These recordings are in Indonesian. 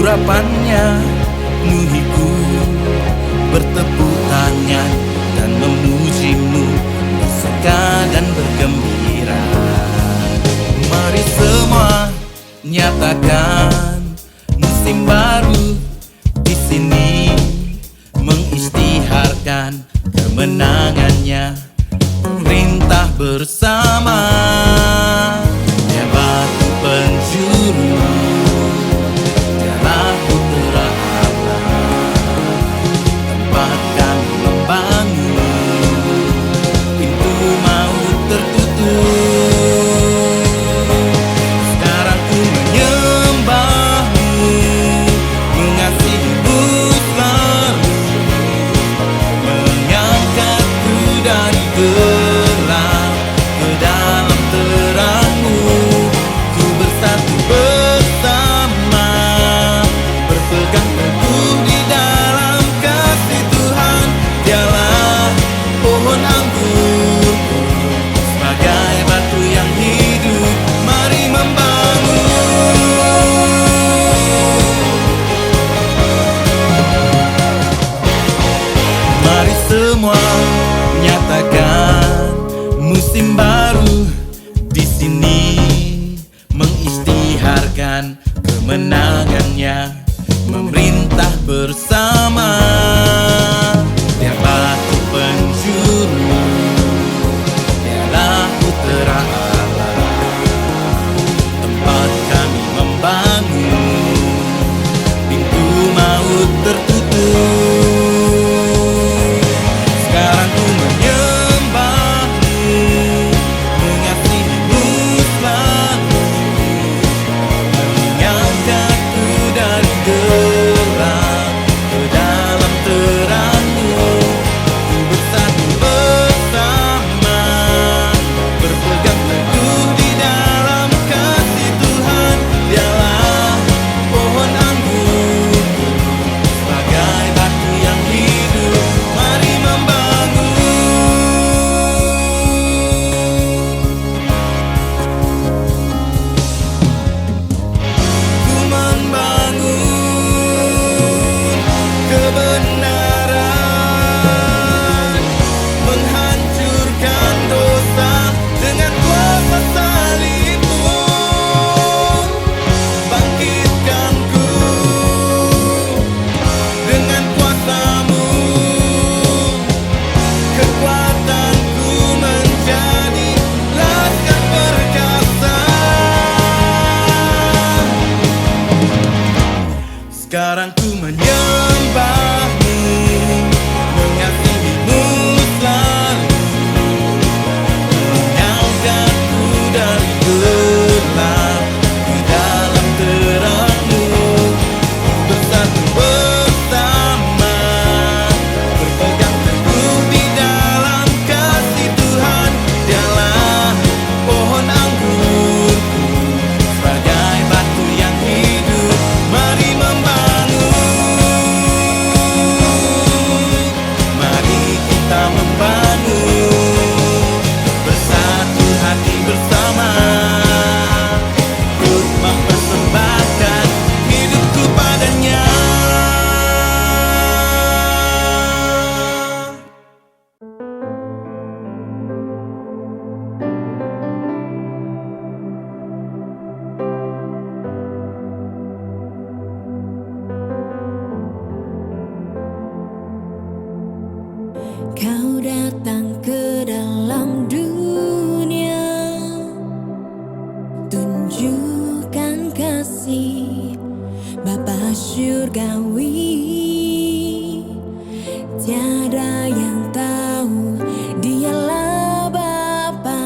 urapannya, muhiku bertepuk tangan dan memujimu, bersuka dan bergembira. Mari semua nyatakan musim baru di sini, mengisytiharkan kemenangannya, perintah bersama. Dia batu penjuru, dialah putera Allah, tempat kami membangun, pintu maut tertutup. Sekarang ku menyembahmu, mengasihimu selalu, mengangkatku dari gelap ke dalam terangmu. Ku bersatu bersama, berpegang teguh di dalam kasih Tuhan. Dialah pohon anggurku, sebagai batu yang hidup. Mari membangun. Mari semua nyatakan musim baru di sini, mengisytiharkan kemenangannya, memerintah bersama. Dia batu penjuru, dialah putera Allah, tempat kami membangun, pintu maut tertutup. Sekarang ku menyembahmu, mengasihimu selalu, mengangkatku dari gelap ke dalam terangmu. Ku bersatu bersama, berpegang teguh di dalam kasih Tuhan. Dialah pohon anggurku, sebagai batu yang hidup. Mari membangun. Ku membangun kebenaran, menghancurkan dosa dengan kuasa salibmu. Bangkitkanku dengan kuasa-Mu, kekuatanku menjadi laskar perkasa. Sekarang ku menyembahmu, mengasihimu selalu, mengangkatku dari gelap ke dalam terangmu. Bersatu bersama, berpegang teguh di dalam kasih Tuhan. Dialah pohon anggurku, sebagai batu yang hidup. Mari membangun, mari kita membangun, bersatu hati bersama, untuk mempersembahkan hidupku padanya. Kau datang ke dalam dunia, tunjukkan kasih Bapa Syurgawi. Tiada yang tahu Dialah Bapa,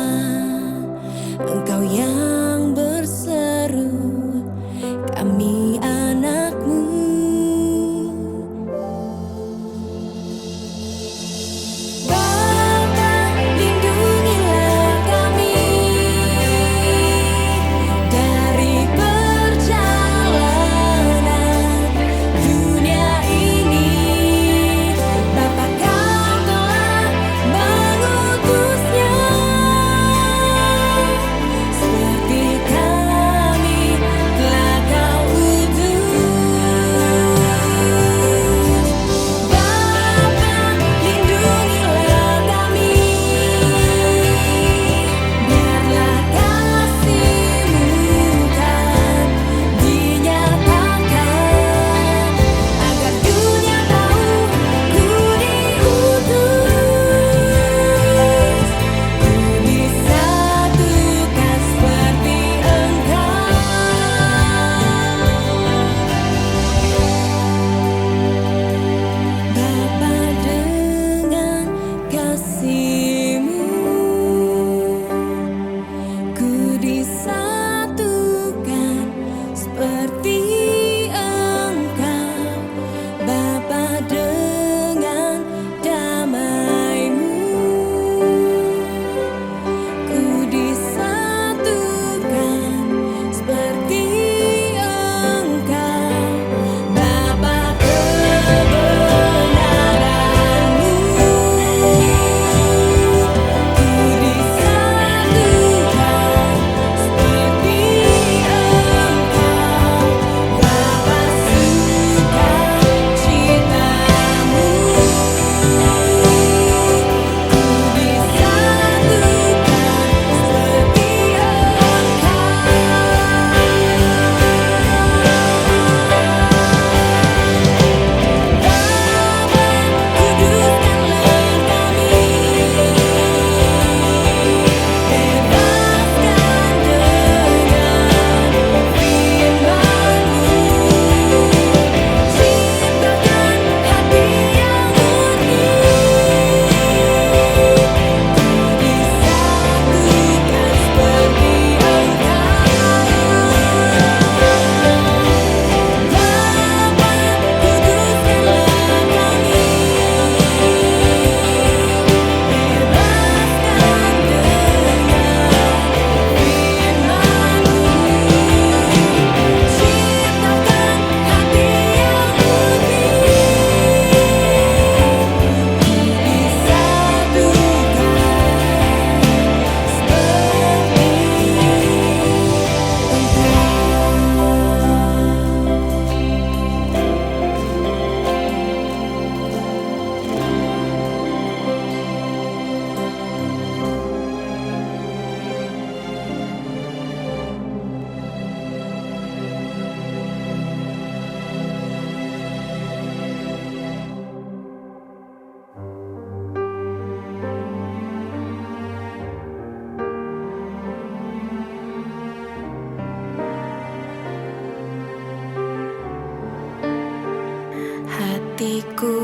Engkau yang berseru, kami anak-Mu. Bapa, lindungilah kami dari perjalanan dunia ini. Bapa,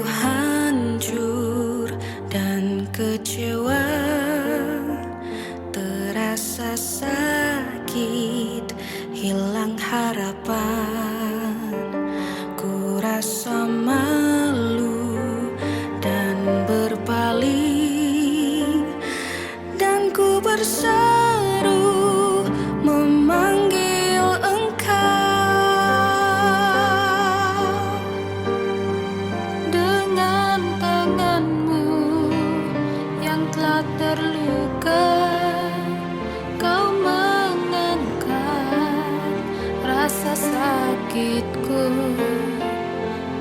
hancur dan kecewa, terasa sakit, hilang harapan. Ku rasa malu dan berpaling, dan ku berseru memanggil Engkau. Dengan tanganmu yang telah terluka, Kau mengangkat rasa sakitku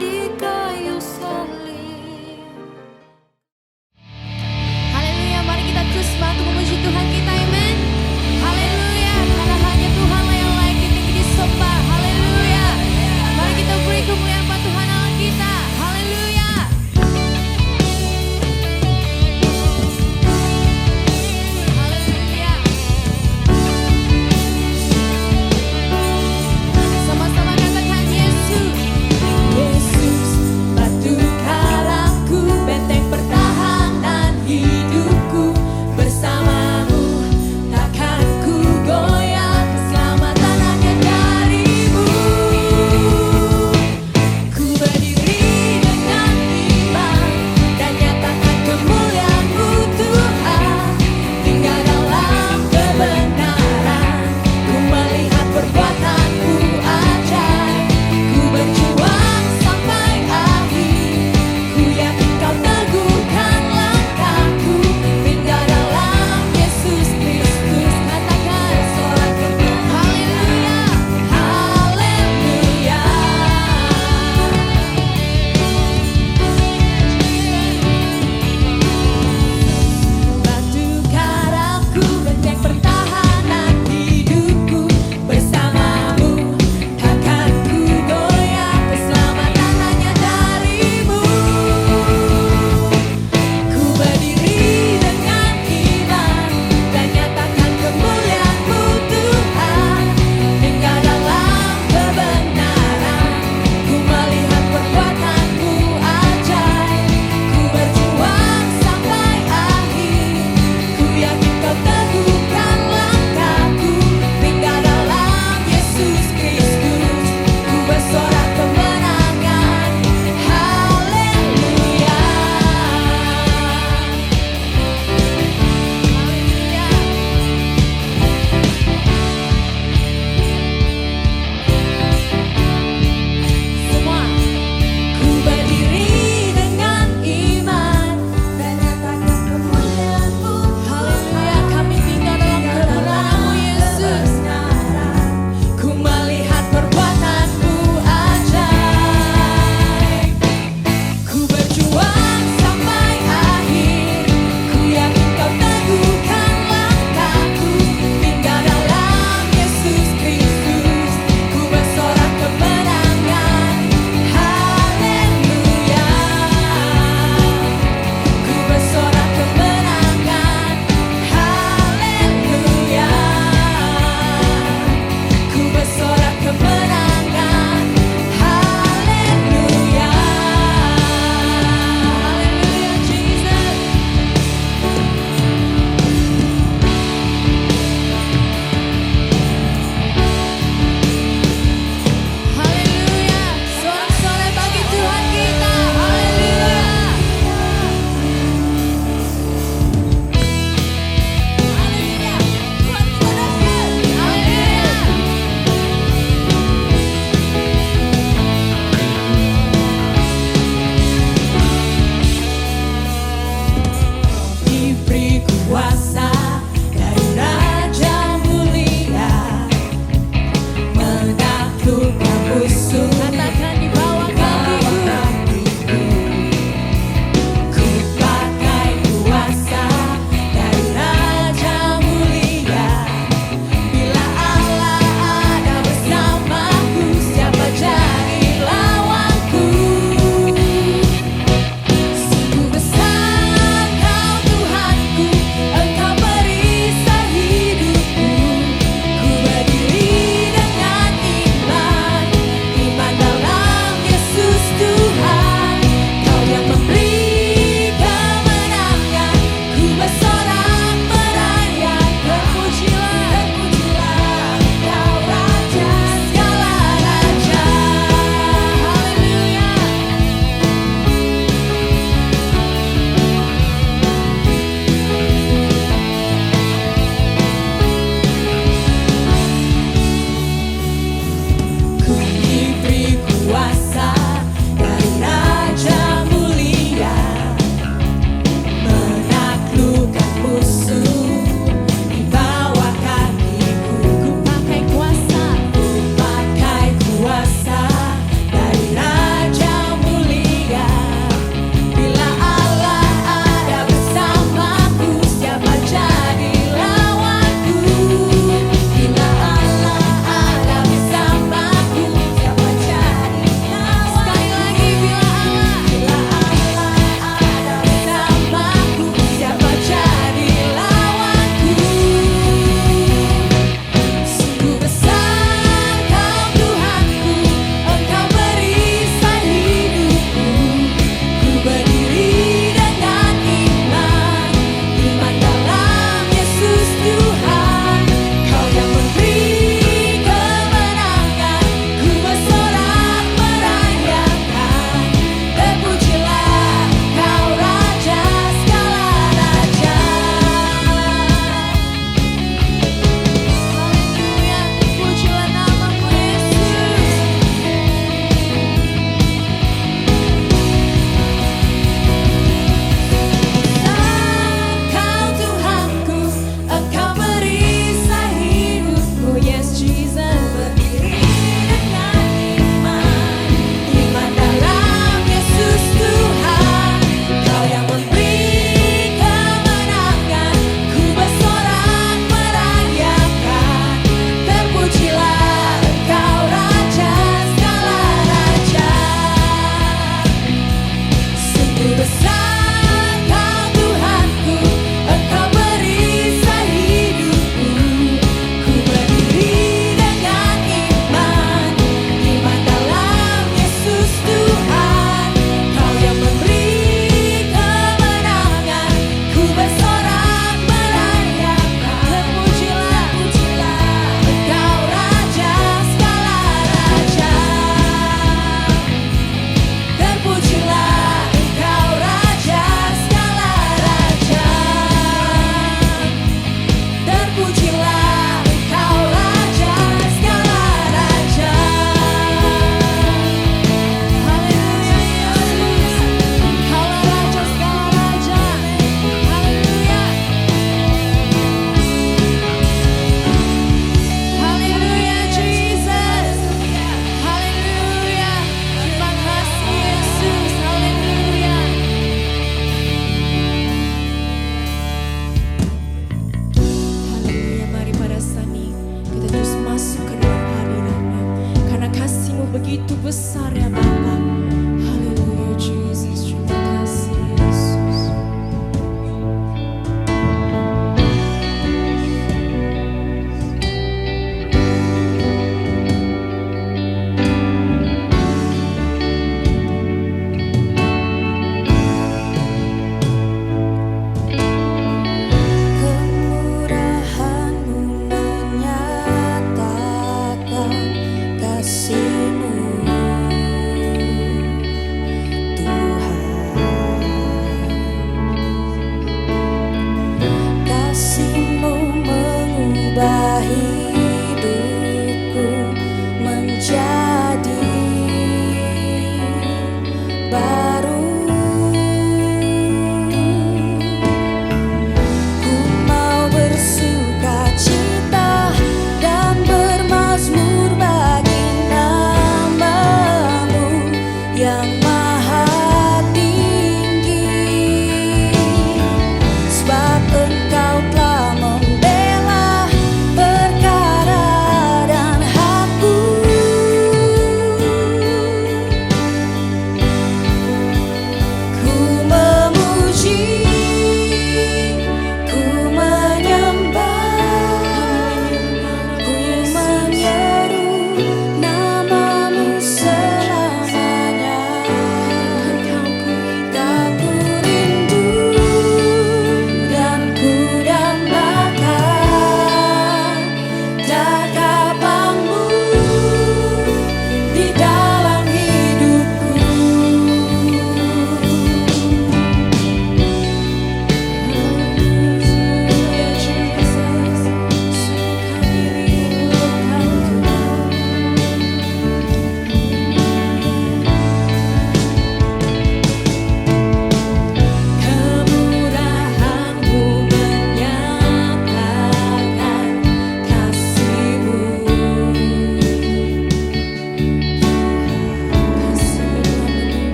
di kayu salib. Haleluya, mari kita terus bantu memuji Tuhan kita, amen. Haleluya, karena hanya Tuhanlah yang layak ditinggi disembah. Haleluya, mari kita beri kemuliaan buat Tuhan Allah kita. Haleluya. Haleluya. Sama-sama katakan Yesus.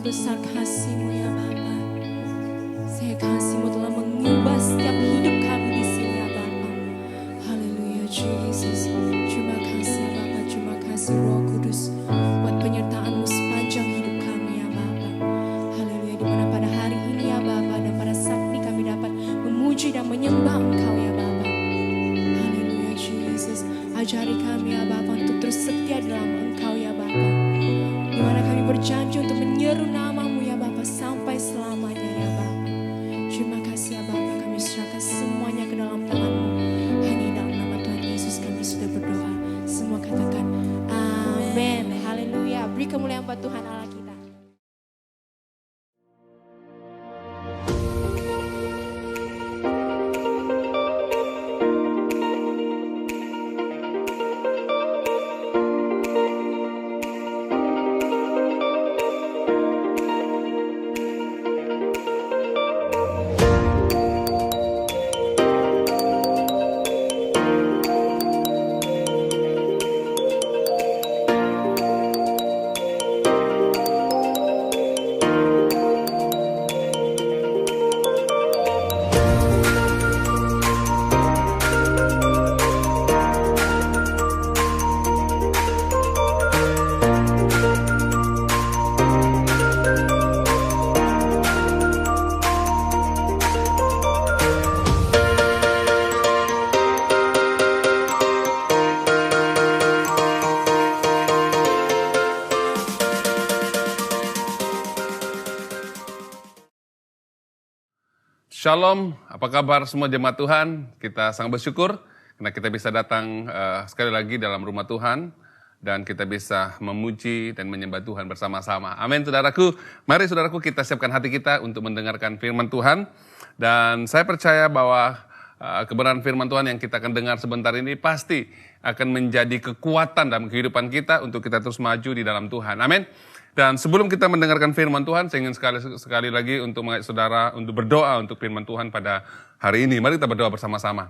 besar kasih-Mu ya Bapa. Saya kasih-Mu telah mengubah setiap hidup kami di sini ya Bapa. Haleluya Jesus. Terima kasih ya Bapa, terima kasih Roh Kudus buat penyertaan-Mu sepanjang hidup kami ya Bapa. Haleluya, di mana pada hari ini ya Bapa dan pada saat ini kami dapat memuji dan menyembah Engkau ya Bapa. Haleluya Jesus. Ajari kami ya Bapa untuk terus setia dalam Engkau ya Bapa. Di mana kami berjanji untuk menyeru nama-Mu ya Bapa sampai selamanya ya Bapa. Terima kasih ya Bapa, kami serahkan semuanya ke dalam tangan-Mu. Hanya dalam nama Tuhan Yesus kami sudah berdoa. Semua katakan amin. Haleluya. Beri kemuliaan buat Tuhan Allah kita. Shalom, apa kabar semua jemaat Tuhan? Kita sangat bersyukur karena kita bisa datang sekali lagi dalam rumah Tuhan dan kita bisa memuji dan menyembah Tuhan bersama-sama. Amin, saudaraku. Mari saudaraku kita siapkan hati kita untuk mendengarkan firman Tuhan. Dan saya percaya bahwa kebenaran firman Tuhan yang kita akan dengar sebentar ini pasti akan menjadi kekuatan dalam kehidupan kita untuk kita terus maju di dalam Tuhan. Amin. Dan sebelum kita mendengarkan firman Tuhan, saya ingin sekali lagi untuk mengajak saudara untuk berdoa untuk firman Tuhan pada hari ini. Mari kita berdoa bersama-sama.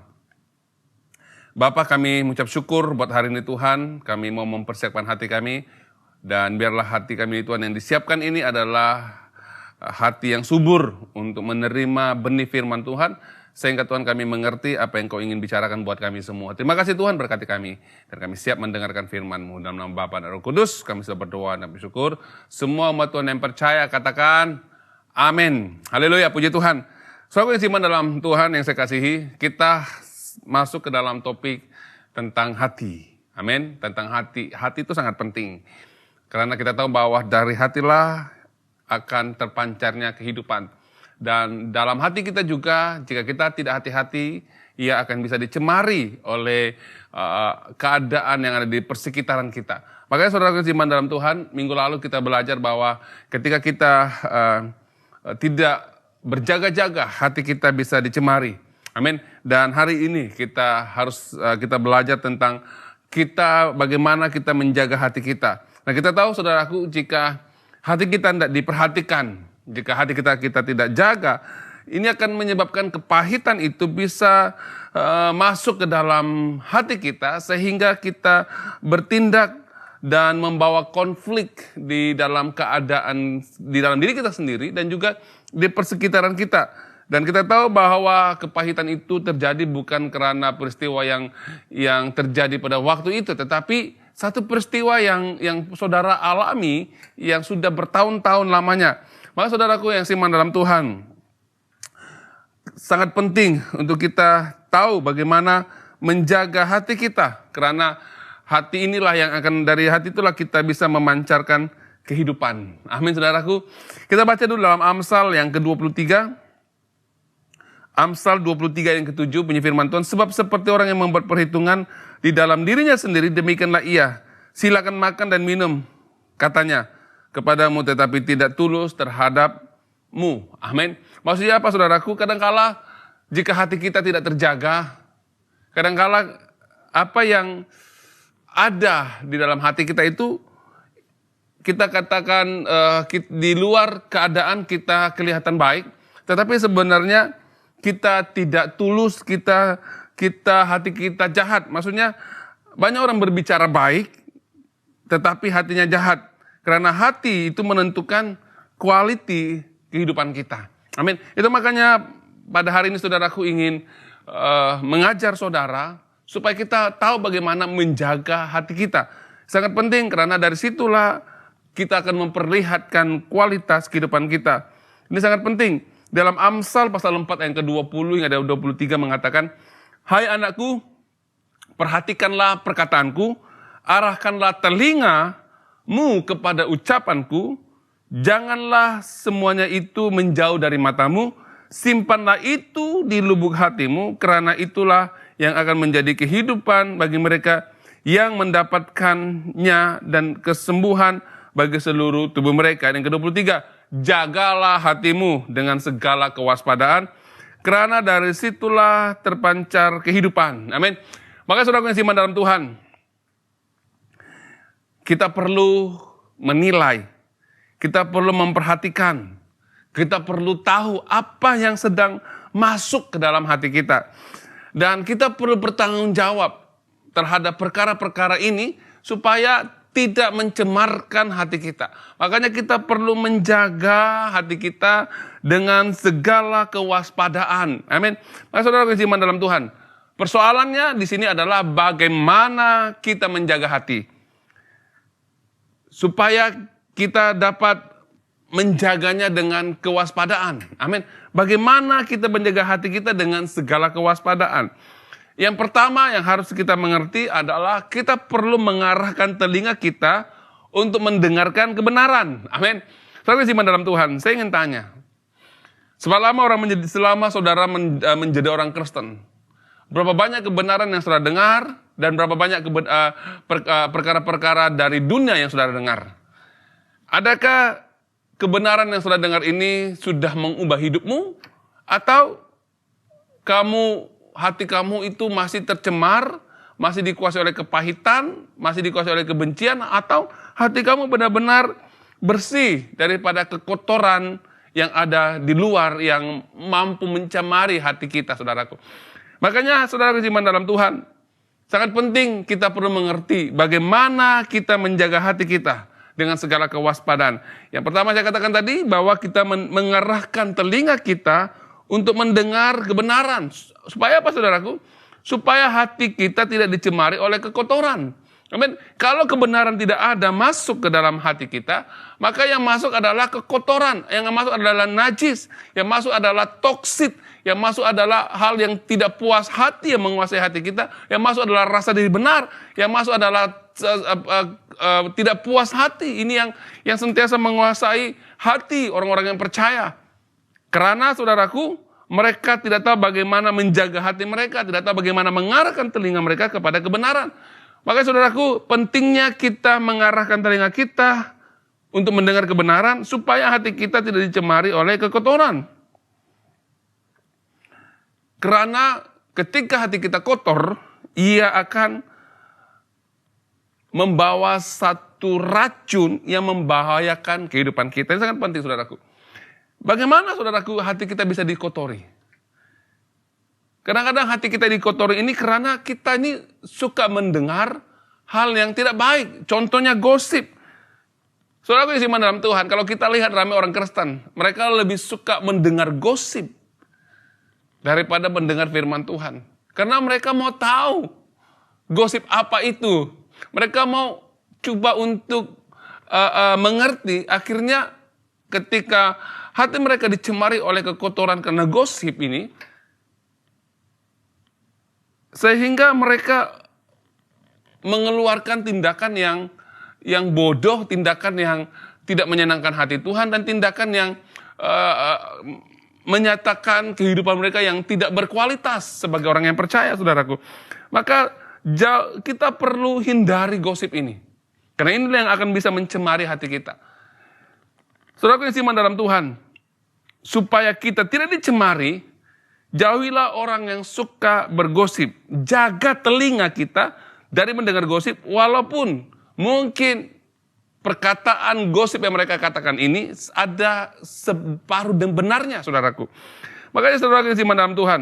Bapa, kami mengucap syukur buat hari ini Tuhan. Kami mau mempersiapkan hati kami. Dan biarlah hati kami Tuhan yang disiapkan ini adalah hati yang subur untuk menerima benih firman Tuhan. Sehingga Tuhan kami mengerti apa yang Kau ingin bicarakan buat kami semua. Terima kasih Tuhan, berkati kami. Dan kami siap mendengarkan firman-Mu. Dalam nama Bapa dan Roh Kudus, kami sudah berdoa dan bersyukur. Semua umat Tuhan yang percaya, katakan amin. Haleluya, puji Tuhan. Saudara yang siman dalam Tuhan yang saya kasihi, kita masuk ke dalam topik tentang hati. Amin, tentang hati. Hati itu sangat penting. Karena kita tahu bahwa dari hatilah akan terpancarnya kehidupan. Dan dalam hati kita juga, jika kita tidak hati-hati, ia akan bisa dicemari oleh keadaan yang ada di persekitaran kita. Makanya saudara kasihan dalam Tuhan, minggu lalu kita belajar bahwa ketika kita tidak berjaga-jaga, hati kita bisa dicemari. Amin. Dan hari ini kita belajar tentang bagaimana kita menjaga hati kita. Nah, kita tahu saudaraku, jika hati kita tidak diperhatikan, jika hati kita tidak jaga, ini akan menyebabkan kepahitan itu bisa masuk ke dalam hati kita sehingga kita bertindak dan membawa konflik di dalam keadaan, di dalam diri kita sendiri dan juga di persekitaran kita. Dan kita tahu bahwa kepahitan itu terjadi bukan karena peristiwa yang terjadi pada waktu itu, tetapi satu peristiwa yang saudara alami yang sudah bertahun-tahun lamanya. Maka saudaraku yang siman dalam Tuhan, sangat penting untuk kita tahu bagaimana menjaga hati kita. Karena hati inilah yang dari hati itulah kita bisa memancarkan kehidupan. Amin saudaraku. Kita baca dulu dalam Amsal yang ke-23. Amsal 23 yang ke-7 bunyi firman Tuhan. Sebab seperti orang yang membuat perhitungan di dalam dirinya sendiri, demikianlah ia. Silakan makan dan minum, katanya, kepadamu tetapi tidak tulus terhadapmu. Amin. Maksudnya apa saudaraku? Kadangkala jika hati kita tidak terjaga, kadangkala apa yang ada di dalam hati kita itu kita katakan di luar keadaan kita kelihatan baik, tetapi sebenarnya kita tidak tulus, hati kita jahat. Maksudnya banyak orang berbicara baik, tetapi hatinya jahat. Karena hati itu menentukan quality kehidupan kita. Amin. Itu makanya pada hari ini saudaraku ingin mengajar saudara supaya kita tahu bagaimana menjaga hati kita. Sangat penting karena dari situlah kita akan memperlihatkan kualitas kehidupan kita. Ini sangat penting. Dalam Amsal pasal 4 ayat ke-20 hingga 23 mengatakan, "Hai anakku, perhatikanlah perkataanku, arahkanlah telingamu kepada ucapanku, janganlah semuanya itu menjauh dari matamu, simpanlah itu di lubuk hatimu, karena itulah yang akan menjadi kehidupan bagi mereka yang mendapatkannya dan kesembuhan bagi seluruh tubuh mereka." Yang ke-23, "Jagalah hatimu dengan segala kewaspadaan, karena dari situlah terpancar kehidupan." Amin. Maka saudara yang beriman dalam Tuhan, kita perlu menilai, kita perlu memperhatikan, kita perlu tahu apa yang sedang masuk ke dalam hati kita. Dan kita perlu bertanggung jawab terhadap perkara-perkara ini supaya tidak mencemarkan hati kita. Makanya kita perlu menjaga hati kita dengan segala kewaspadaan. Amin. Maka saudara yang beriman dalam Tuhan, persoalannya di sini adalah bagaimana kita menjaga hati. Supaya kita dapat menjaganya dengan kewaspadaan. Amin. Bagaimana kita menjaga hati kita dengan segala kewaspadaan? Yang pertama yang harus kita mengerti adalah kita perlu mengarahkan telinga kita untuk mendengarkan kebenaran. Amin. Saudara yang dalam Tuhan, saya ingin tanya. Selama saudara menjadi orang Kristen, berapa banyak kebenaran yang saudara dengar dan berapa banyak perkara-perkara dari dunia yang saudara dengar? Adakah kebenaran yang saudara dengar ini sudah mengubah hidupmu? Atau hati kamu itu masih tercemar, masih dikuasai oleh kepahitan, masih dikuasai oleh kebencian, atau hati kamu benar-benar bersih daripada kekotoran yang ada di luar yang mampu mencemari hati kita, saudaraku. Makanya saudara beriman dalam Tuhan, sangat penting kita perlu mengerti bagaimana kita menjaga hati kita dengan segala kewaspadaan. Yang pertama saya katakan tadi bahwa kita mengarahkan telinga kita untuk mendengar kebenaran. Supaya apa saudaraku? Supaya hati kita tidak dicemari oleh kekotoran. Amin. Kalau kebenaran tidak ada masuk ke dalam hati kita, maka yang masuk adalah kekotoran, yang masuk adalah najis, yang masuk adalah toksit, yang masuk adalah hal yang tidak puas hati yang menguasai hati kita, yang masuk adalah rasa diri benar, yang masuk adalah tidak puas hati. Ini yang sentiasa menguasai hati orang-orang yang percaya. Karena saudaraku, mereka tidak tahu bagaimana menjaga hati mereka, tidak tahu bagaimana mengarahkan telinga mereka kepada kebenaran. Maka saudaraku, pentingnya kita mengarahkan telinga kita untuk mendengar kebenaran supaya hati kita tidak dicemari oleh kekotoran. Karena ketika hati kita kotor, ia akan membawa satu racun yang membahayakan kehidupan kita. Ini sangat penting saudaraku. Bagaimana saudaraku hati kita bisa dikotori? Kadang-kadang hati kita dikotori ini karena kita ini suka mendengar hal yang tidak baik. Contohnya gosip. Saudaraku yang beriman dalam Tuhan, kalau kita lihat ramai orang Kristen, mereka lebih suka mendengar gosip daripada mendengar firman Tuhan. Karena mereka mau tahu gosip apa itu. Mereka mau coba untuk mengerti. Akhirnya ketika hati mereka dicemari oleh kekotoran karena gosip ini, sehingga mereka mengeluarkan tindakan yang bodoh, tindakan yang tidak menyenangkan hati Tuhan, dan tindakan yang menyatakan kehidupan mereka yang tidak berkualitas sebagai orang yang percaya, saudaraku. Maka kita perlu hindari gosip ini, karena inilah yang akan bisa mencemari hati kita. Saudaraku yang beriman dalam Tuhan, supaya kita tidak dicemari, jauhilah orang yang suka bergosip. Jaga telinga kita dari mendengar gosip, walaupun mungkin perkataan gosip yang mereka katakan ini ada separuh dan benarnya, saudaraku. Makanya saudaraku yang beriman dalam Tuhan,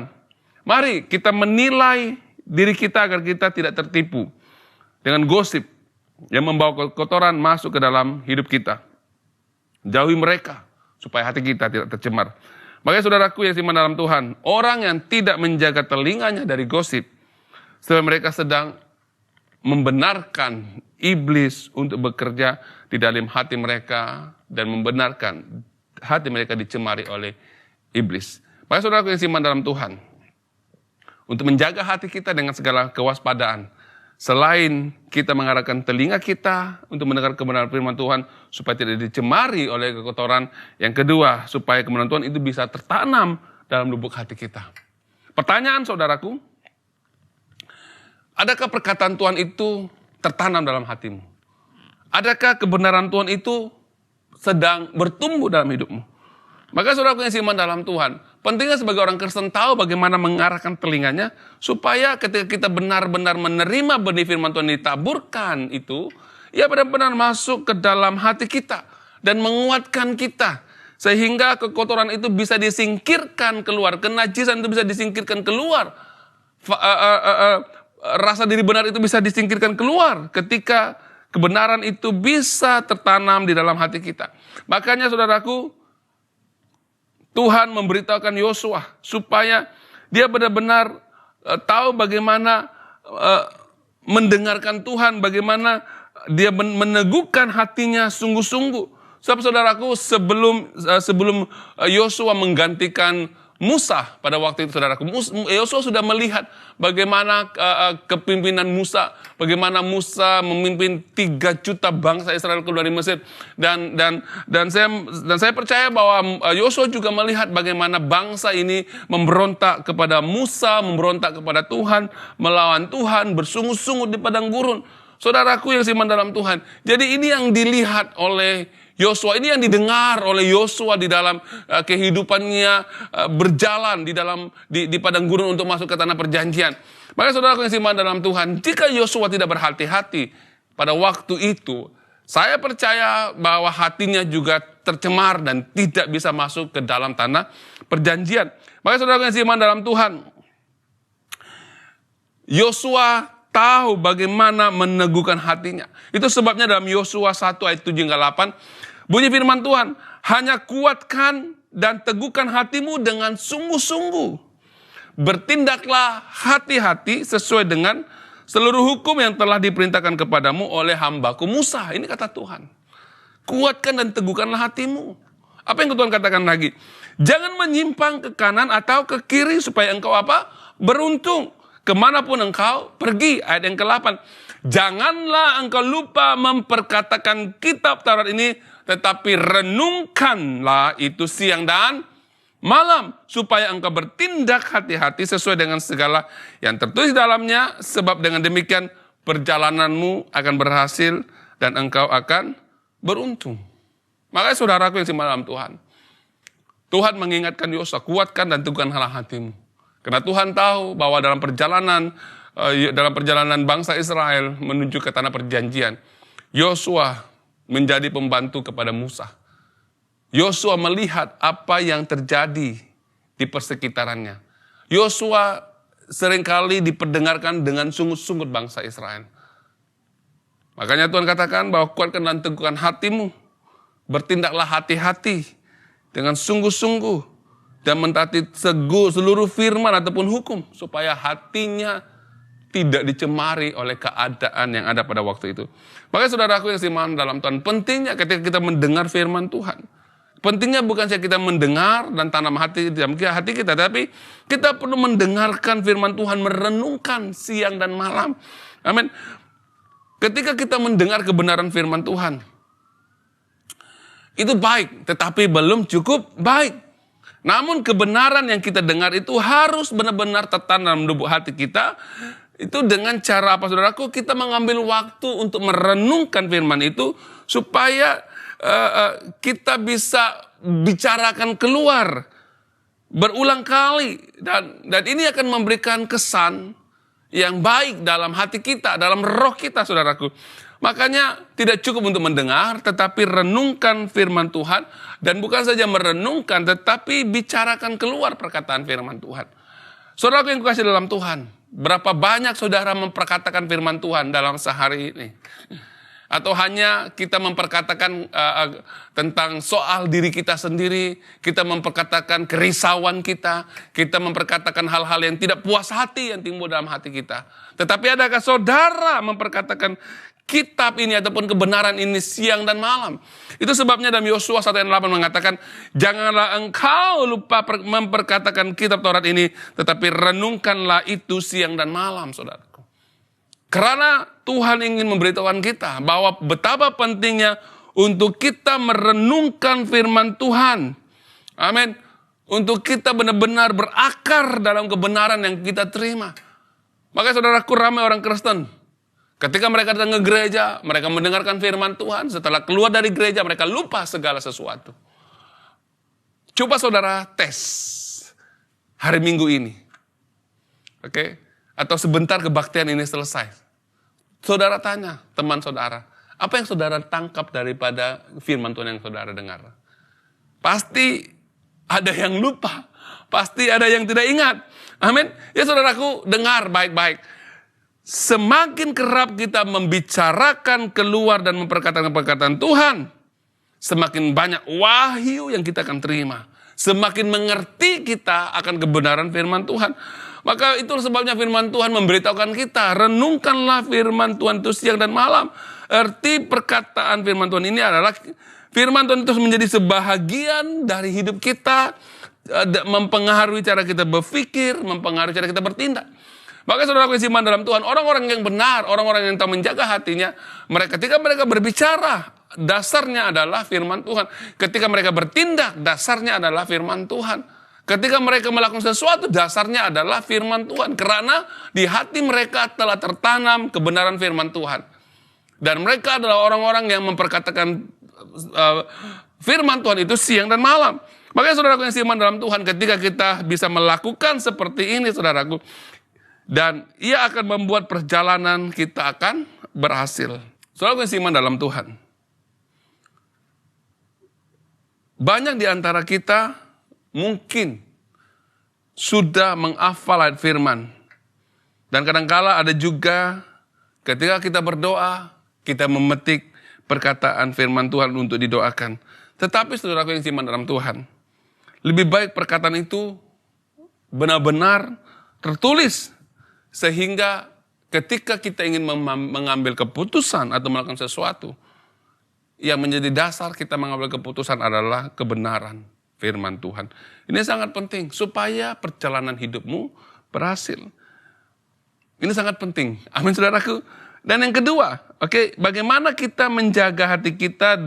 mari kita menilai diri kita agar kita tidak tertipu dengan gosip yang membawa kotoran masuk ke dalam hidup kita. Jauhi mereka. supaya hati kita tidak tercemar. Makanya saudaraku yang beriman dalam Tuhan, orang yang tidak menjaga telinganya dari gosip, sebab mereka sedang membenarkan iblis untuk bekerja di dalam hati mereka dan membenarkan hati mereka dicemari oleh iblis. Maka saudaraku yang beriman dalam Tuhan, untuk menjaga hati kita dengan segala kewaspadaan, selain kita mengarahkan telinga kita untuk mendengar kebenaran firman Tuhan supaya tidak dicemari oleh kekotoran, yang kedua supaya kebenaran Tuhan itu bisa tertanam dalam lubuk hati kita. Pertanyaan saudaraku, adakah perkataan Tuhan itu tertanam dalam hatimu? Adakah kebenaran Tuhan itu sedang bertumbuh dalam hidupmu? Maka saudaraku yang beriman dalam Tuhan, pentingnya sebagai orang Kristen tahu bagaimana mengarahkan telinganya supaya ketika kita benar-benar menerima benih firman Tuhan ditaburkan itu, ia benar-benar masuk ke dalam hati kita dan menguatkan kita sehingga kekotoran itu bisa disingkirkan keluar, kenajisan itu bisa disingkirkan keluar, rasa diri benar itu bisa disingkirkan keluar ketika kebenaran itu bisa tertanam di dalam hati kita. Makanya saudaraku, Tuhan memberitahukan Yosua supaya dia benar-benar tahu bagaimana mendengarkan Tuhan, bagaimana dia meneguhkan hatinya sungguh-sungguh. Sebab saudaraku, sebelum Yosua menggantikan Musa pada waktu itu, saudaraku, Yosua sudah melihat bagaimana kepimpinan Musa, bagaimana Musa memimpin 3 juta bangsa Israel keluar dari Mesir, dan saya percaya bahwa Yosua juga melihat bagaimana bangsa ini memberontak kepada Musa, memberontak kepada Tuhan, melawan Tuhan, bersungut-sungut di padang gurun. Saudaraku yang beriman dalam Tuhan, jadi ini yang dilihat oleh Yosua, ini yang didengar oleh Yosua di dalam kehidupannya berjalan di padang gurun untuk masuk ke tanah perjanjian. Maka saudaraku yang beriman dalam Tuhan, jika Yosua tidak berhati-hati pada waktu itu, saya percaya bahwa hatinya juga tercemar dan tidak bisa masuk ke dalam tanah perjanjian. Maka saudaraku yang beriman dalam Tuhan, Yosua tahu bagaimana meneguhkan hatinya. Itu sebabnya dalam Yosua 1 ayat 7 hingga 8, bunyi firman Tuhan, hanya kuatkan dan teguhkan hatimu dengan sungguh-sungguh. Bertindaklah hati-hati sesuai dengan seluruh hukum yang telah diperintahkan kepadamu oleh hambaku Musa. Ini kata Tuhan. Kuatkan dan teguhkanlah hatimu. Apa yang Tuhan katakan lagi? Jangan menyimpang ke kanan atau ke kiri supaya engkau apa? Beruntung. Kemanapun engkau pergi, ayat yang ke-8. Janganlah engkau lupa memperkatakan kitab Taurat ini, tetapi renungkanlah itu siang dan malam, supaya engkau bertindak hati-hati sesuai dengan segala yang tertulis dalamnya, sebab dengan demikian perjalananmu akan berhasil dan engkau akan beruntung. Makanya saudaraku yang beriman dalam Tuhan, Tuhan mengingatkan Yosua, kuatkan dan teguhkanlah hatimu. Karena Tuhan tahu bahwa dalam perjalanan bangsa Israel menuju ke tanah perjanjian, Yosua menjadi pembantu kepada Musa. Yosua melihat apa yang terjadi di persekitarannya. Yosua seringkali diperdengarkan dengan sungut-sungut bangsa Israel. Makanya Tuhan katakan bahwa kuatkan dan teguhkan hatimu. Bertindaklah hati-hati dengan sungguh-sungguh dan mentaati seluruh firman ataupun hukum, supaya hatinya tidak dicemari oleh keadaan yang ada pada waktu itu. Makanya saudaraku yang beriman dalam Tuhan, pentingnya ketika kita mendengar firman Tuhan, pentingnya bukan saja kita mendengar dan tanam hati dalam hati kita, tapi kita perlu mendengarkan firman Tuhan, merenungkan siang dan malam. Amin. Ketika kita mendengar kebenaran firman Tuhan, itu baik, tetapi belum cukup baik. Namun kebenaran yang kita dengar itu harus benar-benar tertanam dalam lubuk hati kita. Itu dengan cara apa saudaraku? Kita mengambil waktu untuk merenungkan firman itu supaya kita bisa bicarakan keluar berulang kali. Dan ini akan memberikan kesan yang baik dalam hati kita, dalam roh kita saudaraku. Makanya tidak cukup untuk mendengar, tetapi renungkan firman Tuhan. Dan bukan saja merenungkan, tetapi bicarakan keluar perkataan firman Tuhan. Saudara yang kukasihi dalam Tuhan, berapa banyak saudara memperkatakan firman Tuhan dalam sehari ini? Atau hanya kita memperkatakan tentang soal diri kita sendiri, kita memperkatakan kerisauan kita memperkatakan hal-hal yang tidak puas hati yang timbul dalam hati kita. Tetapi adakah saudara memperkatakan kitab ini ataupun kebenaran ini siang dan malam? Itu sebabnya dalam Yosua 1:8 mengatakan, janganlah engkau lupa memperkatakan kitab Taurat ini, tetapi renungkanlah itu siang dan malam, saudaraku. Karena Tuhan ingin memberitahukan kita bahwa betapa pentingnya untuk kita merenungkan firman Tuhan. Amin. Untuk kita benar-benar berakar dalam kebenaran yang kita terima. Makanya saudaraku, ramai orang Kristen. Ketika mereka datang ke gereja, mereka mendengarkan firman Tuhan. Setelah keluar dari gereja, mereka lupa segala sesuatu. Coba saudara tes hari Minggu ini. Oke? Atau sebentar kebaktian ini selesai. Saudara tanya teman saudara, apa yang saudara tangkap daripada firman Tuhan yang saudara dengar? Pasti ada yang lupa, pasti ada yang tidak ingat. Amin. Ya saudaraku, dengar baik-baik. Semakin kerap kita membicarakan keluar dan memperkatakan perkataan Tuhan, semakin banyak wahyu yang kita akan terima. Semakin mengerti kita akan kebenaran firman Tuhan. Maka itu sebabnya firman Tuhan memberitahukan kita, renungkanlah firman Tuhan itu siang dan malam. Arti perkataan firman Tuhan ini adalah, firman Tuhan itu menjadi sebahagian dari hidup kita, mempengaruhi cara kita berpikir, mempengaruhi cara kita bertindak. Maka saudara kesiman dalam Tuhan, orang-orang yang benar, orang-orang yang tahu menjaga hatinya, ketika mereka berbicara, dasarnya adalah firman Tuhan. Ketika mereka bertindak, dasarnya adalah firman Tuhan. Ketika mereka melakukan sesuatu, dasarnya adalah firman Tuhan. Karena di hati mereka telah tertanam kebenaran firman Tuhan. Dan mereka adalah orang-orang yang memperkatakan firman Tuhan itu siang dan malam. Makanya saudaraku yang seiman dalam Tuhan, ketika kita bisa melakukan seperti ini saudaraku, dan ia akan membuat perjalanan kita akan berhasil. Saudaraku yang seiman dalam Tuhan, banyak di antara kita mungkin sudah menghafal ayat firman. Dan kadangkala ada juga ketika kita berdoa, kita memetik perkataan firman Tuhan untuk didoakan. Tetapi saudaraku yang seiman dalam Tuhan, lebih baik perkataan itu benar-benar tertulis. Sehingga ketika kita ingin mengambil keputusan atau melakukan sesuatu, yang menjadi dasar kita mengambil keputusan adalah kebenaran firman Tuhan. Ini sangat penting supaya perjalanan hidupmu berhasil. Ini sangat penting. Amin saudaraku. Dan yang kedua, bagaimana kita menjaga hati kita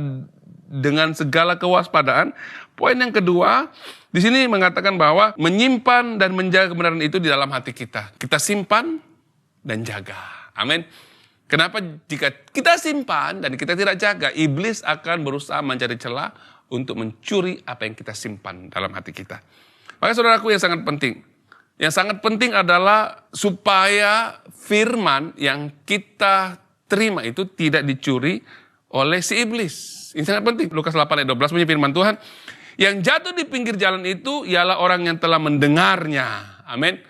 dengan segala kewaspadaan? Poin yang kedua, di sini mengatakan bahwa menyimpan dan menjaga kebenaran itu di dalam hati kita. Kita simpan dan jaga. Amin. Kenapa? Jika kita simpan dan kita tidak jaga, iblis akan berusaha mencari celah untuk mencuri apa yang kita simpan dalam hati kita. Maka saudaraku yang sangat penting. Yang sangat penting adalah supaya firman yang kita terima itu tidak dicuri oleh si iblis. Ini sangat penting. Lukas 8 ayat 12 punya firman Tuhan. Yang jatuh di pinggir jalan itu ialah orang yang telah mendengarnya. Amin.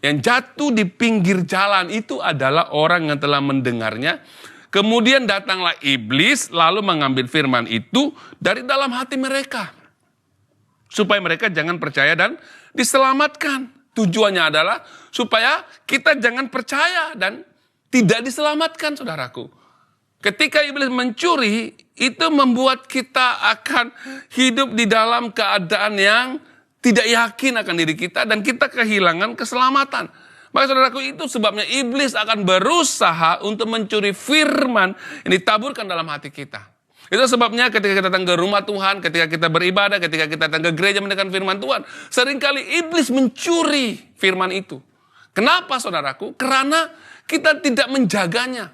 Yang jatuh di pinggir jalan itu adalah orang yang telah mendengarnya. Kemudian datanglah iblis lalu mengambil firman itu dari dalam hati mereka. Supaya mereka jangan percaya dan diselamatkan. Tujuannya adalah supaya kita jangan percaya dan tidak diselamatkan saudaraku. Ketika iblis mencuri, itu membuat kita akan hidup di dalam keadaan yang tidak yakin akan diri kita dan kita kehilangan keselamatan. Maka saudaraku, itu sebabnya iblis akan berusaha untuk mencuri firman yang ditaburkan dalam hati kita. Itu sebabnya ketika kita datang ke rumah Tuhan, ketika kita beribadah, ketika kita datang ke gereja mendengarkan firman Tuhan, seringkali iblis mencuri firman itu. Kenapa saudaraku? Karena kita tidak menjaganya.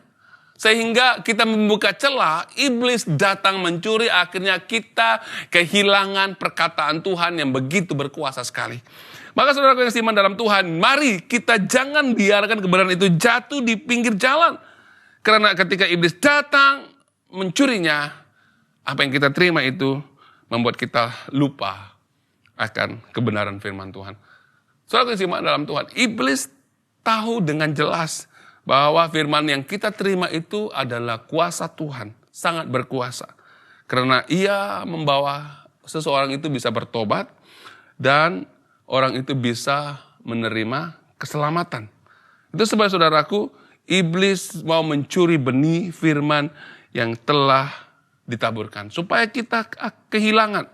Sehingga kita membuka celah, iblis datang mencuri, akhirnya kita kehilangan perkataan Tuhan yang begitu berkuasa sekali. Maka saudara yang seiman dalam Tuhan, mari kita jangan biarkan kebenaran itu jatuh di pinggir jalan. Karena ketika iblis datang mencurinya, apa yang kita terima itu membuat kita lupa akan kebenaran firman Tuhan. Saudara yang seiman dalam Tuhan, iblis tahu dengan jelas bahwa firman yang kita terima itu adalah kuasa Tuhan, sangat berkuasa. Karena ia membawa seseorang itu bisa bertobat dan orang itu bisa menerima keselamatan. Itu sebab saudaraku, iblis mau mencuri benih firman yang telah ditaburkan. Supaya kita kehilangan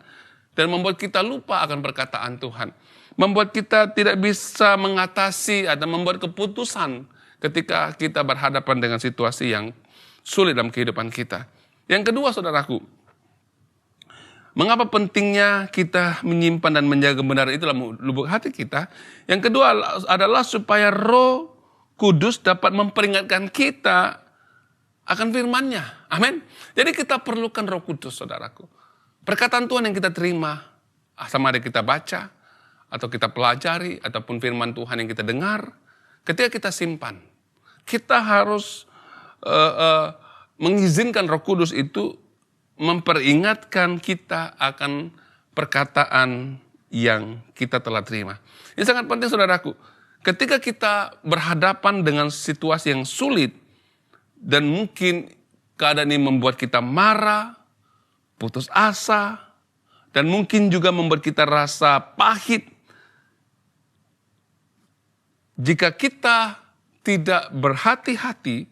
dan membuat kita lupa akan perkataan Tuhan. Membuat kita tidak bisa mengatasi atau membuat keputusan ketika kita berhadapan dengan situasi yang sulit dalam kehidupan kita. Yang kedua saudaraku, mengapa pentingnya kita menyimpan dan menjaga kebenaran itu dalam lubuk hati kita? Yang kedua adalah supaya Roh Kudus dapat memperingatkan kita akan firman-Nya. Amin. Jadi kita perlukan Roh Kudus, saudaraku. Perkataan Tuhan yang kita terima, sama ada kita baca, atau kita pelajari, ataupun firman Tuhan yang kita dengar, ketika kita simpan, kita harus mengizinkan Roh Kudus itu memperingatkan kita akan perkataan yang kita telah terima. Ini sangat penting saudaraku. Ketika kita berhadapan dengan situasi yang sulit, dan mungkin keadaan ini membuat kita marah, putus asa, dan mungkin juga membuat kita rasa pahit. Jika kita tidak berhati-hati,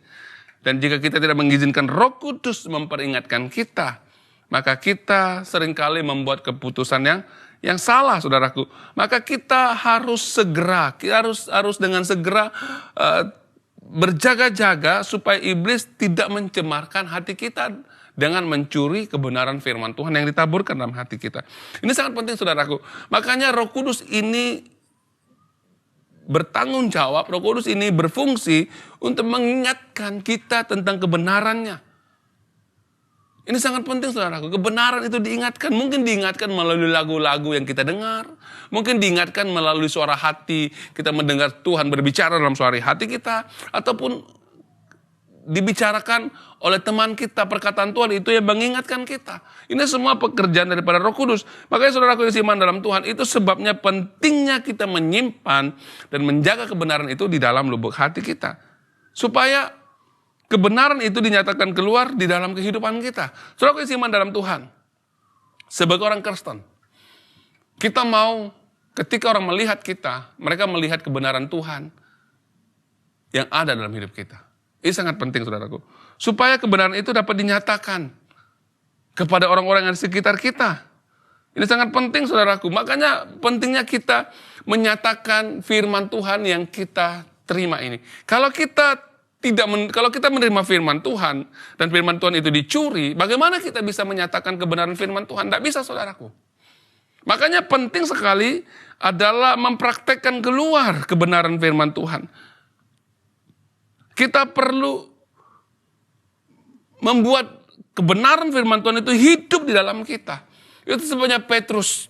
dan jika kita tidak mengizinkan Roh Kudus memperingatkan kita, maka kita seringkali membuat keputusan yang salah, saudaraku. Maka kita harus segera, kita harus dengan segera berjaga-jaga supaya iblis tidak mencemarkan hati kita dengan mencuri kebenaran firman Tuhan yang ditaburkan dalam hati kita. Ini sangat penting, saudaraku. Makanya Roh Kudus ini bertanggung jawab, Roh Kudus ini berfungsi untuk mengingatkan kita tentang kebenarannya. Ini sangat penting saudaraku, kebenaran itu diingatkan. Mungkin diingatkan melalui lagu-lagu yang kita dengar. Mungkin diingatkan melalui suara hati, kita mendengar Tuhan berbicara dalam suara hati kita. Ataupun dibicarakan oleh teman kita, perkataan Tuhan itu yang mengingatkan kita. Ini semua pekerjaan daripada Roh Kudus. Makanya saudaraku yang seiman dalam Tuhan, itu sebabnya pentingnya kita menyimpan dan menjaga kebenaran itu di dalam lubuk hati kita. Supaya kebenaran itu dinyatakan keluar di dalam kehidupan kita. Saudaraku yang seiman dalam Tuhan, sebagai orang Kristen, kita mau ketika orang melihat kita, mereka melihat kebenaran Tuhan yang ada dalam hidup kita. Ini sangat penting saudaraku. Supaya kebenaran itu dapat dinyatakan kepada orang-orang yang di sekitar kita. Ini sangat penting saudaraku. Makanya pentingnya kita menyatakan firman Tuhan yang kita terima ini. Kalau kita menerima firman Tuhan dan firman Tuhan itu dicuri, bagaimana kita bisa menyatakan kebenaran firman Tuhan? Tidak bisa saudaraku. Makanya penting sekali adalah mempraktekkan keluar kebenaran firman Tuhan. Kita perlu membuat kebenaran firman Tuhan itu hidup di dalam kita. Itu sebabnya Petrus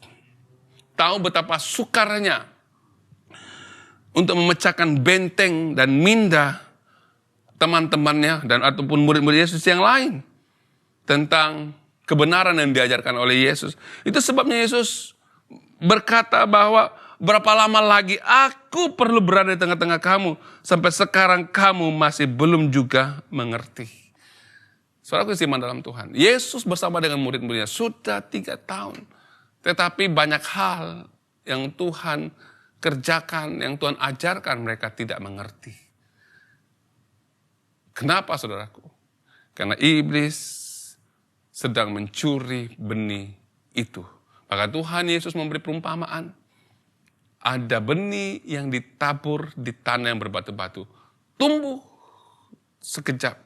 tahu betapa sukarnya untuk memecahkan benteng dan minda teman-temannya dan ataupun murid-murid Yesus yang lain tentang kebenaran yang diajarkan oleh Yesus. Itu sebabnya Yesus berkata bahwa berapa lama lagi aku perlu berada di tengah-tengah kamu, sampai sekarang kamu masih belum juga mengerti. Saudaraku yang dalam Tuhan, Yesus bersama dengan murid-muridnya sudah 3 tahun. Tetapi banyak hal yang Tuhan kerjakan, yang Tuhan ajarkan, mereka tidak mengerti. Kenapa saudaraku? Karena iblis sedang mencuri benih itu. Maka Tuhan Yesus memberi perumpamaan. Ada benih yang ditabur di tanah yang berbatu-batu. Tumbuh sekejap.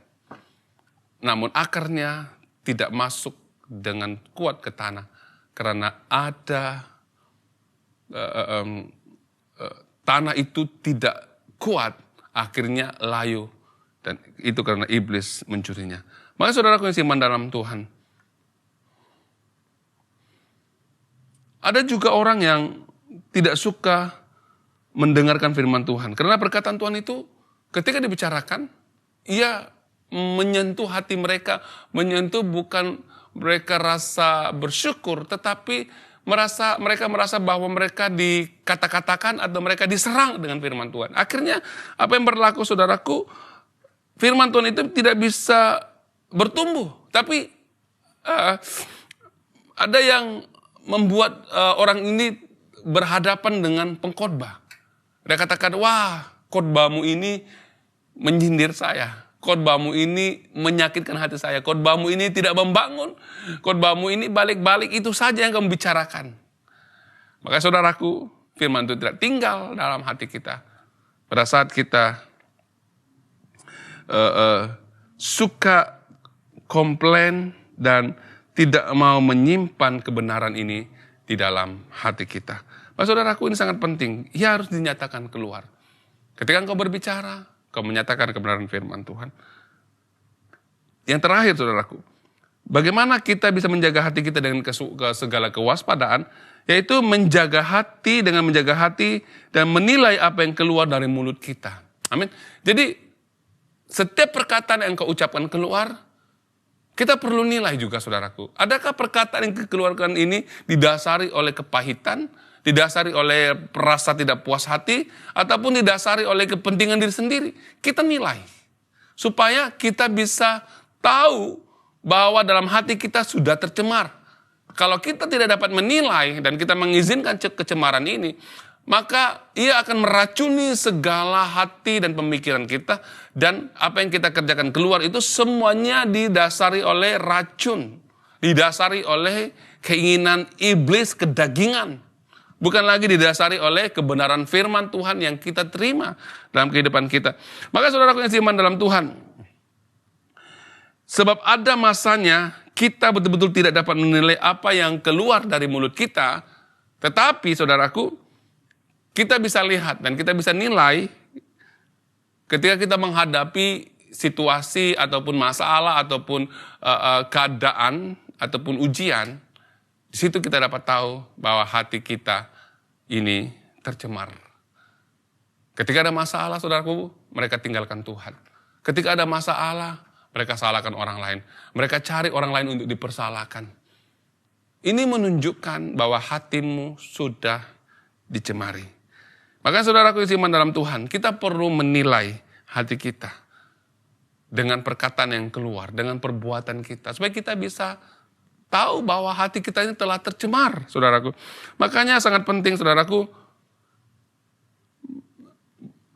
Namun akarnya tidak masuk dengan kuat ke tanah. Karena ada tanah itu tidak kuat. Akhirnya layu. Dan itu karena iblis mencurinya. Maka saudaraku yang seiman dalam Tuhan. Ada juga orang yang tidak suka mendengarkan firman Tuhan. Karena perkataan Tuhan itu ketika dibicarakan, ia menyentuh hati mereka. Menyentuh bukan mereka rasa bersyukur, tetapi mereka merasa bahwa mereka dikata-katakan atau mereka diserang dengan firman Tuhan. Akhirnya apa yang berlaku saudaraku, firman Tuhan itu tidak bisa bertumbuh. Tapi ada yang membuat orang ini berhadapan dengan pengkhotbah. Dia katakan, wah, khotbahmu ini menyindir saya. Khotbahmu ini menyakitkan hati saya. Khotbahmu ini tidak membangun. Khotbahmu ini balik-balik itu saja yang kamu bicarakan. Maka saudaraku, firman itu tidak tinggal dalam hati kita. Pada saat kita suka komplain dan tidak mau menyimpan kebenaran ini di dalam hati kita. Maka saudaraku, ini sangat penting. Ia harus dinyatakan keluar. Ketika engkau berbicara, kau menyatakan kebenaran firman Tuhan. Yang terakhir, saudaraku, bagaimana kita bisa menjaga hati kita dengan segala kewaspadaan, yaitu menjaga hati dengan menjaga hati dan menilai apa yang keluar dari mulut kita. Amin. Jadi, setiap perkataan yang engkau ucapkan keluar, kita perlu nilai juga, saudaraku. Adakah perkataan yang dikeluarkan ini didasari oleh kepahitan, didasari oleh rasa tidak puas hati, ataupun didasari oleh kepentingan diri sendiri? Kita nilai. Supaya kita bisa tahu bahwa dalam hati kita sudah tercemar. Kalau kita tidak dapat menilai dan kita mengizinkan kecemaran ini, maka ia akan meracuni segala hati dan pemikiran kita. Dan apa yang kita kerjakan keluar itu semuanya didasari oleh racun. Didasari oleh keinginan iblis kedagingan. Bukan lagi didasari oleh kebenaran firman Tuhan yang kita terima dalam kehidupan kita. Maka saudaraku yang seiman dalam Tuhan, sebab ada masanya kita betul-betul tidak dapat menilai apa yang keluar dari mulut kita. Tetapi saudaraku, kita bisa lihat dan kita bisa nilai ketika kita menghadapi situasi ataupun masalah ataupun keadaan ataupun ujian. Di situ kita dapat tahu bahwa hati kita ini tercemar. Ketika ada masalah, saudaraku, mereka tinggalkan Tuhan. Ketika ada masalah, mereka salahkan orang lain. Mereka cari orang lain untuk dipersalahkan. Ini menunjukkan bahwa hatimu sudah dicemari. Maka saudaraku yang seiman dalam Tuhan, kita perlu menilai hati kita dengan perkataan yang keluar, dengan perbuatan kita, supaya kita bisa tahu bahwa hati kita ini telah tercemar, saudaraku. Makanya sangat penting, saudaraku,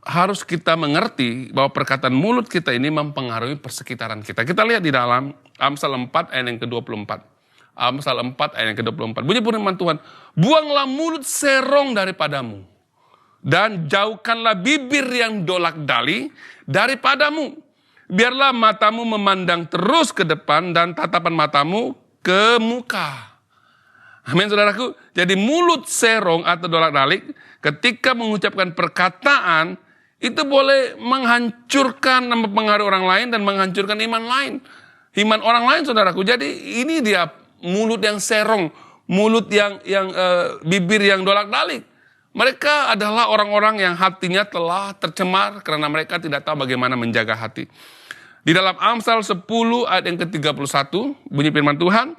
harus kita mengerti bahwa perkataan mulut kita ini mempengaruhi persekitaran kita. Kita lihat di dalam Amsal 4 ayat yang ke-24. Amsal 4 ayat yang ke-24. Bunyi firman Tuhan, buanglah mulut serong daripadamu, dan jauhkanlah bibir yang dolak-dali daripadamu. Biarlah matamu memandang terus ke depan dan tatapan matamu ke muka. Amin, saudaraku. Jadi mulut serong atau dolak-dalik ketika mengucapkan perkataan itu boleh menghancurkan, mempengaruhi orang lain dan menghancurkan iman lain. Iman orang lain, saudaraku. Jadi ini dia mulut yang serong, mulut yang bibir yang dolak-dalik. Mereka adalah orang-orang yang hatinya telah tercemar karena mereka tidak tahu bagaimana menjaga hati. Di dalam Amsal 10 ayat yang ke-31, bunyi firman Tuhan,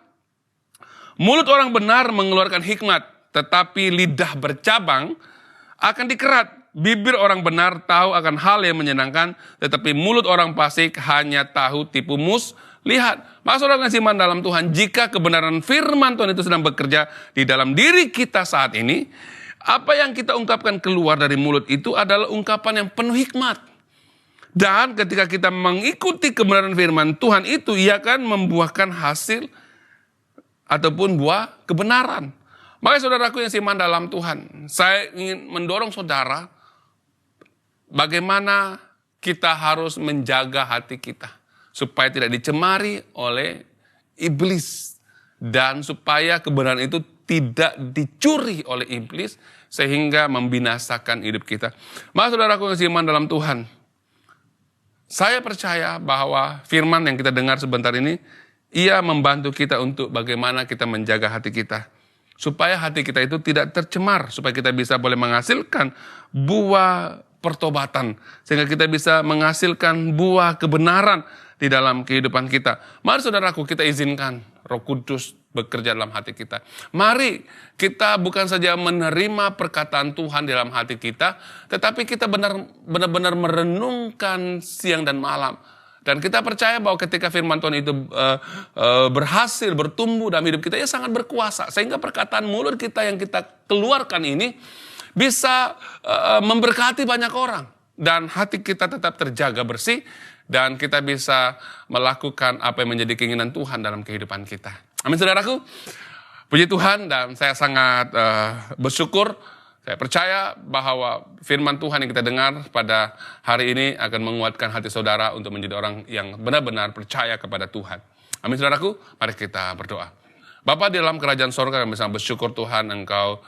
mulut orang benar mengeluarkan hikmat, tetapi lidah bercabang akan dikerat. Bibir orang benar tahu akan hal yang menyenangkan, tetapi mulut orang fasik hanya tahu tipu muslihat. Maka saudara kasih iman dalam Tuhan, jika kebenaran firman Tuhan itu sedang bekerja di dalam diri kita saat ini, apa yang kita ungkapkan keluar dari mulut itu adalah ungkapan yang penuh hikmat. Dan ketika kita mengikuti kebenaran firman Tuhan itu, ia akan membuahkan hasil ataupun buah kebenaran. Maka saudaraku yang seiman dalam Tuhan, saya ingin mendorong saudara, bagaimana kita harus menjaga hati kita, supaya tidak dicemari oleh iblis, dan supaya kebenaran itu tidak dicuri oleh iblis, sehingga membinasakan hidup kita. Maka saudaraku yang seiman dalam Tuhan, saya percaya bahwa firman yang kita dengar sebentar ini, ia membantu kita untuk bagaimana kita menjaga hati kita. Supaya hati kita itu tidak tercemar, supaya kita bisa boleh menghasilkan buah pertobatan. Sehingga kita bisa menghasilkan buah kebenaran di dalam kehidupan kita. Mari saudaraku, kita izinkan Roh Kudus bekerja dalam hati kita. Mari kita bukan saja menerima perkataan Tuhan dalam hati kita, tetapi kita benar-benar merenungkan siang dan malam. Dan kita percaya bahwa ketika firman Tuhan itu berhasil bertumbuh dalam hidup kita, ia sangat berkuasa. Sehingga perkataan mulut kita yang kita keluarkan ini bisa memberkati banyak orang. Dan hati kita tetap terjaga bersih. Dan kita bisa melakukan apa yang menjadi keinginan Tuhan dalam kehidupan kita. Amin saudaraku. Puji Tuhan, dan saya sangat bersyukur. Saya percaya bahwa firman Tuhan yang kita dengar pada hari ini akan menguatkan hati saudara untuk menjadi orang yang benar-benar percaya kepada Tuhan. Amin saudaraku, mari kita berdoa. Bapa di dalam kerajaan sorga, kami sangat bersyukur Tuhan Engkau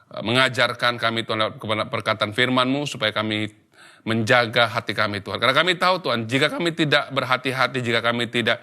mengajarkan kami Tuhan perkataan firman-Mu supaya kami menjaga hati kami Tuhan. Karena kami tahu Tuhan, jika kami tidak berhati-hati, jika kami tidak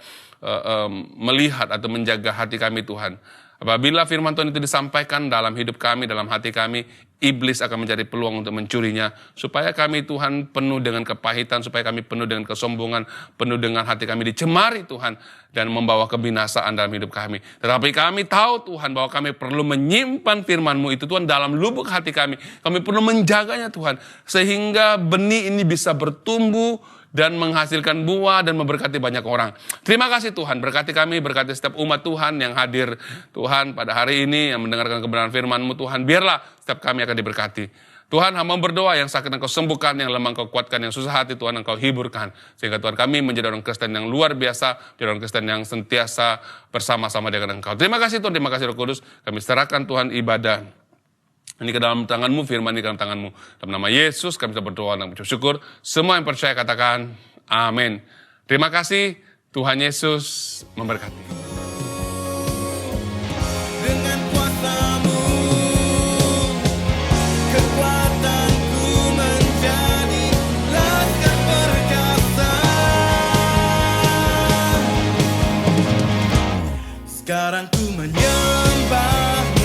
melihat atau menjaga hati kami Tuhan, apabila firman Tuhan itu disampaikan dalam hidup kami, dalam hati kami, iblis akan mencari peluang untuk mencurinya. Supaya kami Tuhan penuh dengan kepahitan, supaya kami penuh dengan kesombongan, penuh dengan hati kami dicemari Tuhan, dan membawa kebinasaan dalam hidup kami. Tetapi kami tahu Tuhan bahwa kami perlu menyimpan firman-Mu itu Tuhan dalam lubuk hati kami. Kami perlu menjaganya Tuhan, sehingga benih ini bisa bertumbuh, dan menghasilkan buah dan memberkati banyak orang. Terima kasih Tuhan, berkati kami, berkati setiap umat Tuhan yang hadir Tuhan pada hari ini, yang mendengarkan kebenaran firman-Mu Tuhan, biarlah setiap kami akan diberkati. Tuhan, hamba berdoa, yang sakit Engkau sembuhkan, yang lemah Engkau kuatkan, yang susah hati Tuhan Engkau hiburkan. Sehingga Tuhan kami menjadi orang Kristen yang luar biasa, menjadi orang Kristen yang sentiasa bersama-sama dengan Engkau. Terima kasih Tuhan, terima kasih Roh Kudus, kami serahkan Tuhan ibadah ini ke dalam tangan-Mu, firman ini ke dalam tangan-Mu. Dalam nama Yesus kami berdoa dan bersyukur. Semua yang percaya katakan amin. Terima kasih, Tuhan Yesus memberkati. Dengan kuasa-Mu, kekuatanku menjadi laskar perkasa. Sekarang ku menyembah-Mu.